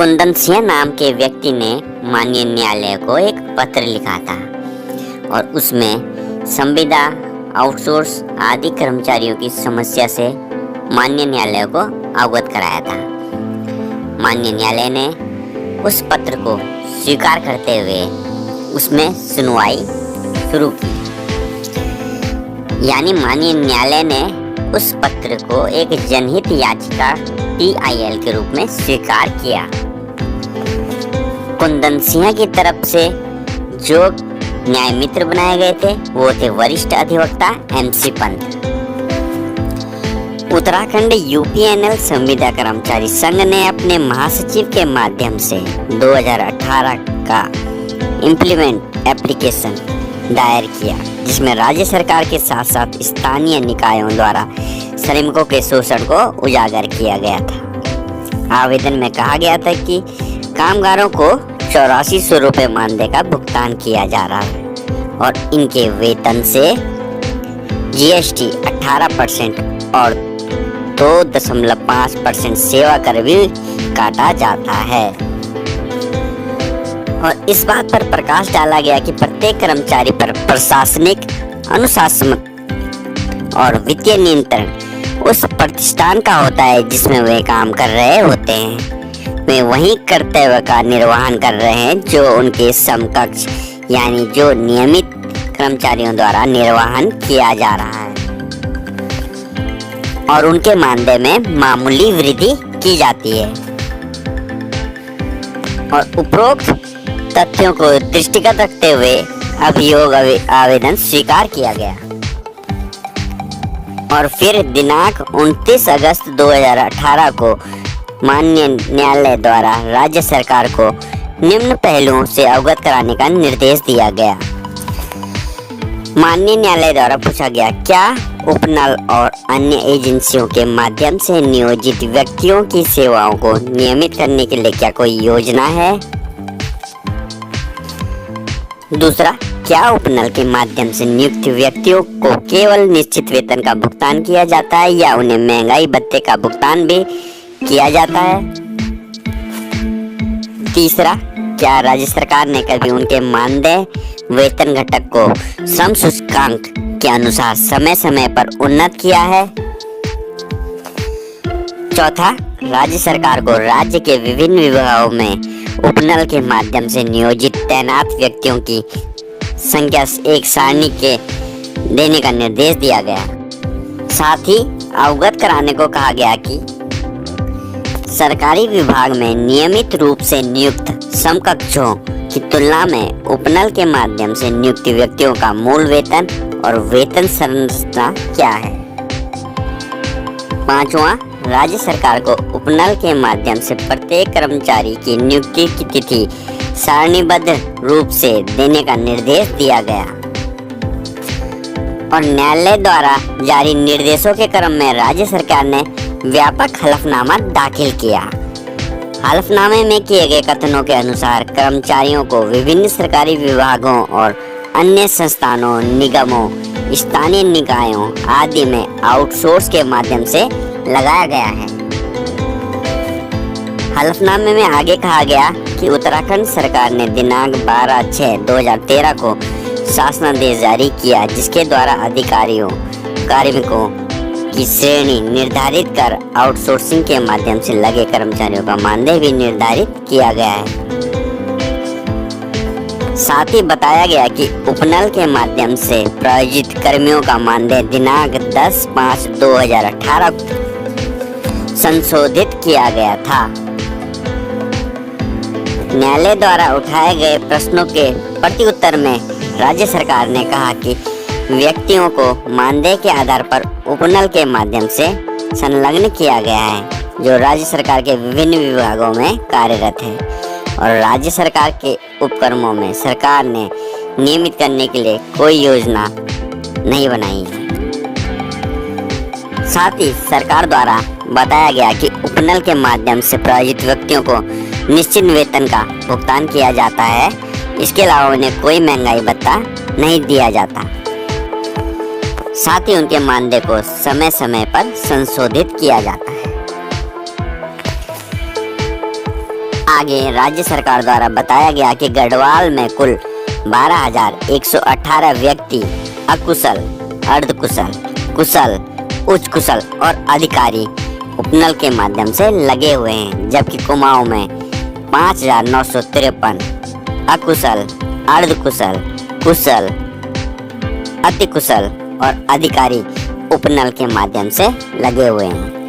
कुंदन सिंह नाम के व्यक्ति ने माननीय न्यायालय को एक पत्र लिखा था और उसमें संविदा, आउटसोर्स आदि कर्मचारियों की समस्या से माननीय न्यायालय को अवगत कराया था। माननीय न्यायालय ने उस पत्र को स्वीकार करते हुए उसमें सुनवाई शुरू की। यानी माननीय न्यायालय ने उस पत्र को एक जनहित याचिका TIL के रूप में स्वीकार किया। कुंदन सिंह की तरफ से जो न्याय मित्र बनाए गए थे वो थे वरिष्ठ अधिवक्ता MC पंत। उत्तराखंड UPNL संविदा कर्मचारी संघ ने अपने महासचिव के माध्यम से 2018 का इम्प्लीमेंट एप्लीकेशन दायर किया, जिसमें राज्य सरकार के साथ साथ स्थानीय निकायों द्वारा श्रमिकों के शोषण को उजागर किया गया था। आवेदन में कहा गया था कि कामगारों को 8400 रुपये मानदेय का भुगतान किया जा रहा है और इनके वेतन से GST 18% और 2.5% सेवा कर भी काटा जाता है। और इस बात पर प्रकाश डाला गया कि प्रत्येक कर्मचारी पर प्रशासनिक, अनुशासनात्मक और वित्तीय नियंत्रण उस प्रतिष्ठान का होता है जिसमें वे काम कर रहे होते हैं। वे वही कर्तव्य का निर्वहन कर रहे हैं जो उनके समकक्ष यानी जो नियमित कर्मचारियों द्वारा निर्वहन किया जा रहा है और उनके मानदेय में मामूली वृद्धि की जाती है। और उपरोक्त तथ्यों को दृष्टिगत रखते हुए अभियोग आवेदन स्वीकार किया गया और फिर दिनांक 29 अगस्त 2018 को माननीय न्यायालय द्वारा राज्य सरकार को निम्न पहलुओं से अवगत कराने का निर्देश दिया गया। माननीय न्यायालय द्वारा पूछा गया, क्या उपनल और अन्य एजेंसियों के माध्यम से नियोजित व्यक्तियों की सेवाओं को नियमित करने के लिए क्या कोई योजना है? दूसरा, क्या उपनल के माध्यम से नियुक्त व्यक्तियों को केवल निश्चित वेतन का भुगतान किया जाता है या उन्हें महंगाई भत्ते का भुगतान भी किया जाता है? तीसरा, क्या राज्य सरकार ने कभी उनके मानदेय वेतन घटक को श्रम सूचकांक के अनुसार समय समय पर उन्नत किया है? चौथा, राज्य सरकार को राज्य के विभिन्न विभागों में उपनल के माध्यम से नियोजित तैनात व्यक्तियों की संख्या एक सारणी के देने का निर्देश दिया गया। साथ ही अवगत कराने को कहा गया कि सरकारी विभाग में नियमित रूप से नियुक्त समकक्षों की तुलना में उपनल के माध्यम से नियुक्त व्यक्तियों का मूल वेतन और वेतन संरचना क्या है? पांचवा, राज्य सरकार को उपनल के माध्यम से प्रत्येक कर्मचारी की नियुक्ति की तिथि सारणीबद्ध रूप से देने का निर्देश दिया गया और न्यायालय द्वारा जारी निर्देशों के क्रम में राज्य सरकार ने व्यापक हलफनामा दाखिल किया। हलफनामे में किए गए कथनों के अनुसार कर्मचारियों को विभिन्न सरकारी विभागों और अन्य संस्थानों, निगमों, स्थानीय निकायों आदि में आउटसोर्स के माध्यम से लगाया गया है। हलफनामे में आगे कहा गया कि उत्तराखंड सरकार ने दिनांक 12/6/2013 को शासनादेश जारी किया, जिसके द्वारा अधिकारियों, कार्मिकों की श्रेणी निर्धारित कर आउटसोर्सिंग के माध्यम से लगे कर्मचारियों का मानदेय भी निर्धारित किया गया है। साथ ही बताया गया कि उपनल के माध्यम से प्रायोजित कर्मियों का मानदेय दिनांक 10/5/2018 संशोधित किया गया था। न्यायालय द्वारा उठाए गए प्रश्नों के प्रत्युत्तर में राज्य सरकार ने कहा कि व्यक्तियों को मानदेय के आधार पर उपनल के माध्यम से संलग्न किया गया है जो राज्य सरकार के विभिन्न विभागों में कार्यरत है और राज्य सरकार के उपक्रमों में सरकार ने नियमित करने के लिए कोई योजना नहीं बनाई है। साथ ही सरकार द्वारा बताया गया कि उपनल के माध्यम से प्रायोजित व्यक्तियों को निश्चित वेतन का भुगतान किया जाता है। इसके अलावा उन्हें कोई महंगाई भत्ता नहीं दिया जाता। साथ ही उनके मानदेय को समय समय पर संशोधित किया जाता है। आगे राज्य सरकार द्वारा बताया गया कि गढ़वाल में कुल 12,118 व्यक्ति अकुशल, अर्धकुशल, कुशल, उच्च कुशल और अधिकारी उपनल के माध्यम से लगे हुए हैं, जबकि कुमाऊं में 5,953 अकुशल, अर्धकुशल, कुशल, अति कुशल और अधिकारी उपनल के माध्यम से लगे हुए हैं।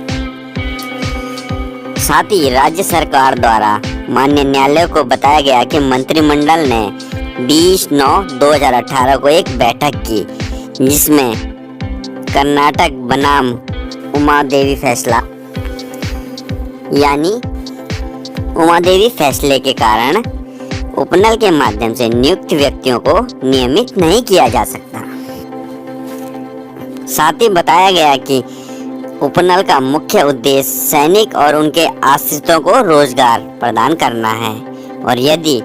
साथ ही राज्य सरकार द्वारा माननीय न्यायालय को बताया गया कि मंत्रिमंडल ने 20/9/2018 को एक बैठक की, जिसमें कर्नाटक बनाम उमा देवी फैसला यानी उमा देवी फैसले के कारण उपनल के माध्यम से नियुक्त व्यक्तियों को नियमित नहीं किया जा सकता। साथ ही बताया गया कि उपनल का मुख्य उद्देश्य सैनिक और उनके आश्रितों को रोजगार प्रदान करना है, और यदि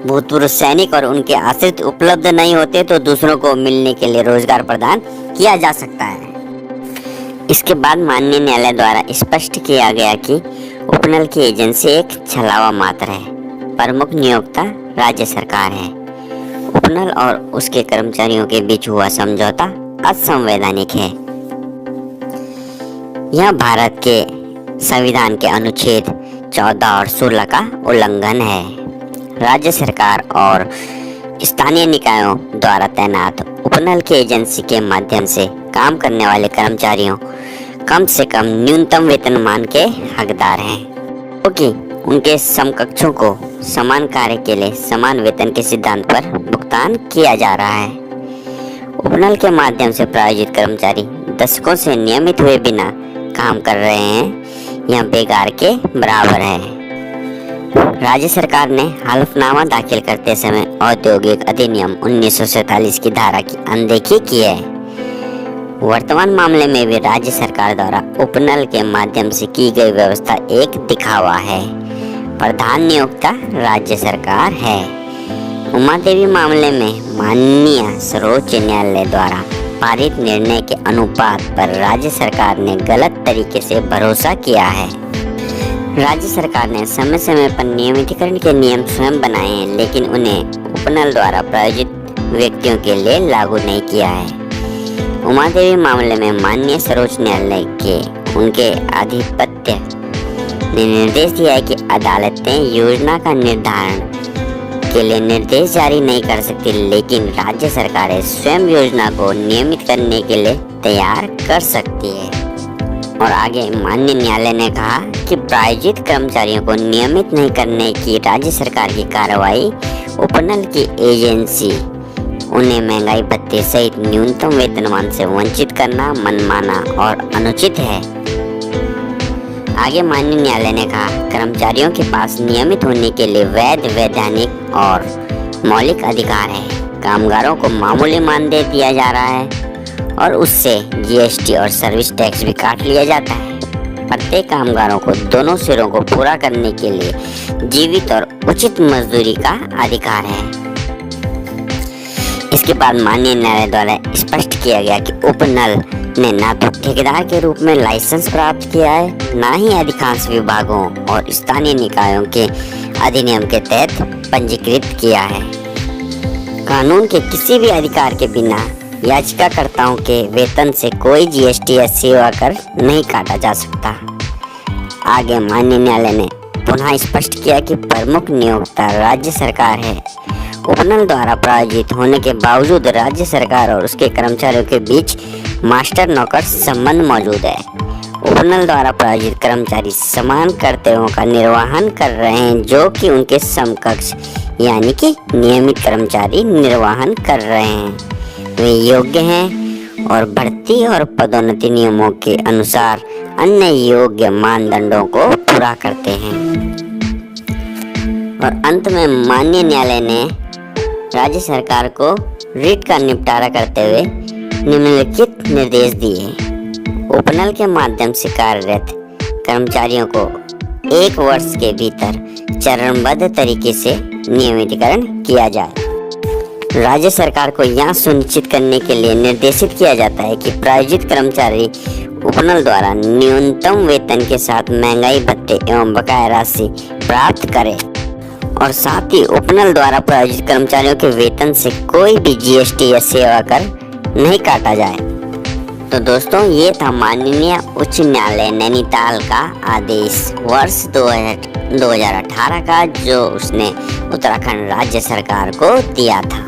भूतपूर्व सैनिक और उनके आश्रित उपलब्ध नहीं होते तो दूसरों को मिलने के लिए रोजगार प्रदान किया जा सकता है। इसके बाद माननीय न्यायालय द्वारा स्पष्ट किया गया कि उपनल की एजेंसी एक छलावा मात्र है, प्रमुख नियोक्ता राज्य सरकार है। उपनल और उसके कर्मचारियों के बीच हुआ समझौता असंवैधानिक है। यह भारत के संविधान के अनुच्छेद 14 और 16 का उल्लंघन है। राज्य सरकार और स्थानीय निकायों द्वारा तैनात उपनल की एजेंसी के माध्यम से काम करने वाले कर्मचारियों कम से कम न्यूनतम वेतनमान के हकदार हैं, क्योंकि उनके समकक्षों को समान कार्य के लिए समान वेतन के सिद्धांत पर भुगतान किया जा रहा है। उपनल के माध्यम से प्रायोजित कर्मचारी दशकों से नियमित हुए बिना काम कर रहे हैं, यह बेकार के बराबर है। राज्य सरकार ने हलफनामा दाखिल करते समय औद्योगिक अधिनियम 1947 की धारा की अनदेखी की है। वर्तमान मामले में भी राज्य सरकार द्वारा उपनल के माध्यम से की गई व्यवस्था एक दिखावा है। प्रधान नियोक्ता राज्य सरकार है। उमा देवी मामले में माननीय सर्वोच्च न्यायालय द्वारा पारित निर्णय के अनुपात पर राज्य सरकार ने गलत तरीके से भरोसा किया है। राज्य सरकार ने समय समय पर नियमितीकरण के नियम स्वयं बनाए हैं, लेकिन उन्हें उपनल द्वारा प्रायोजित व्यक्तियों के लिए लागू नहीं किया है। उमा देवी मामले में माननीय सर्वोच्च न्यायालय के उनके आधिपत्य ने निर्देश दिया है कि अदालतें योजना का निर्धारण के लिए निर्देश जारी नहीं कर सकती, लेकिन राज्य सरकारें स्वयं योजना को नियमित करने के लिए तैयार कर सकती है। और आगे माननीय न्यायालय ने कहा कि प्रायोजित कर्मचारियों को नियमित नहीं करने की राज्य सरकार की कार्रवाई उपनल की एजेंसी उन्हें महंगाई भत्ते सहित न्यूनतम वेतनमान से वंचित करना मनमाना और अनुचित है। आगे माननीय न्यायालय ने कहा, कर्मचारियों के पास नियमित होने के लिए वैध, वैधानिक और मौलिक अधिकार है। कामगारों को मामूली मानदेय दिया जा रहा है और उससे जीएसटी और सर्विस टैक्स भी काट लिया जाता है। प्रत्येक कामगारों को दोनों सिरों को पूरा करने के लिए जीवित और उचित मजदूरी का अधिकार है। इसके बाद माननीय न्यायालय द्वारा स्पष्ट किया गया कि उपनल ने ना तो ठेकेदार के रूप में लाइसेंस प्राप्त किया है, ना ही अधिकांश विभागों और स्थानीय निकायों के अधिनियम के तहत पंजीकृत किया है। कानून के किसी भी अधिकार के बिना याचिकाकर्ताओं के वेतन से कोई जीएसटी या सेवा कर नहीं काटा जा सकता। आगे माननीय न्यायालय ने पुनः स्पष्ट किया कि प्रमुख नियोक्ता राज्य सरकार है। उपनल द्वारा प्रायोजित होने के बावजूद राज्य सरकार और उसके कर्मचारियों के बीच मास्टर नौकर संबंध मौजूद है। उपनल द्वारा प्रायोजित कर्मचारी समान कर्तव्यों का निर्वहन कर रहे हैं जो कि उनके समकक्ष यानी कि नियमित कर्मचारी निर्वहन कर रहे हैं। वे योग्य हैं और भर्ती और पदोन्नति नियमों के अनुसार अन्य योग्य मानदंडों को पूरा करते हैं। और अंत में माननीय न्यायालय ने राज्य सरकार को रिट का निपटारा करते हुए निम्नलिखित निर्देश दिए। उपनल के माध्यम से कार्यरत कर्मचारियों को 1 वर्ष के भीतर चरणबद्ध तरीके से नियमितीकरण किया जाए। राज्य सरकार को यह सुनिश्चित करने के लिए निर्देशित किया जाता है कि प्रायोजित कर्मचारी उपनल द्वारा न्यूनतम वेतन के साथ महंगाई भत्ते एवं बकाया राशि प्राप्त करे और साथ ही उपनल द्वारा प्रायोजित कर्मचारियों के वेतन से कोई भी जीएसटी या सेवा कर नहीं काटा जाए। तो दोस्तों, ये था माननीय उच्च न्यायालय नैनीताल का आदेश वर्ष 2018 का, जो उसने उत्तराखंड राज्य सरकार को दिया था।